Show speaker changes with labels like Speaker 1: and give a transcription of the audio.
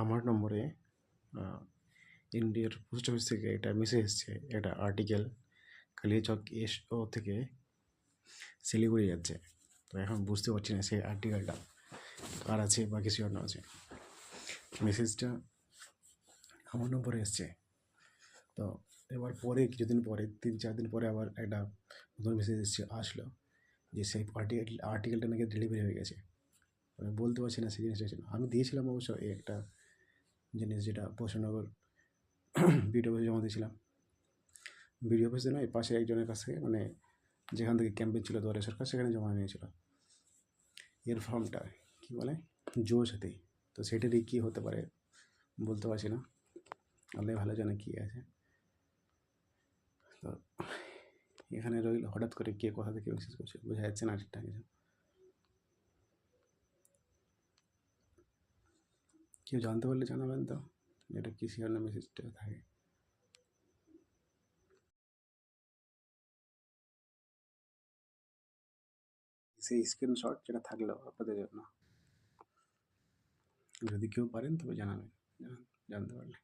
Speaker 1: আমার নম্বরে ইন্ডিয়ার পোস্ট অফিস থেকে একটা মেসেজ এসছে, একটা আর্টিকেল কালিয়াচক এসও থেকে শিলিগুড়ি যাচ্ছে। তো এখন বুঝতে পারছি না সেই আর্টিকেলটা কার আছে বা কিছু অন্য আছে। মেসেজটা আমার নম্বরে এসছে। তো এবার পরে কিছুদিন পরে 3-4 দিন পরে আবার একটা নতুন মেসেজ আসলো যে সেই আর্টিকেলটা নাকি ডেলিভারি হয়ে গেছে। আমি বলতে পারছি না সেই জিনিসটা ছিল। আমি দিয়েছিলাম অবশ্য এই একটা জিনিস, যেটা বসনগর বিডিও অফিসে জমা দিয়েছিলাম। বিডিও অফিসে নয়, পাশে একজনের কাছ থেকে, মানে যেখান থেকে ক্যাম্পেইন ছিল দুয়ারে সরকার, সেখানে জমা নিয়েছিল। এর ফর্মটা কী বলে, যুব সাথী। তো সেটারই কী হতে পারে বলতে পারছি না, আল্লাহ ভালো জানে কী আছে। তো এখানে রইল, হঠাৎ করে কে কোথা থেকে মেসেজ করছে বোঝা যাচ্ছে না ঠিকঠাক কিছু। কেউ জানতে পারলে জানাবেন তো, এটা কী শিওর না মেসেজটা থাকে। সেই স্ক্রিনশট যেটা থাকলো আপনাদের জন্য, যদি কেউ পারেন তবে জানাবেন, জানতে পারলে।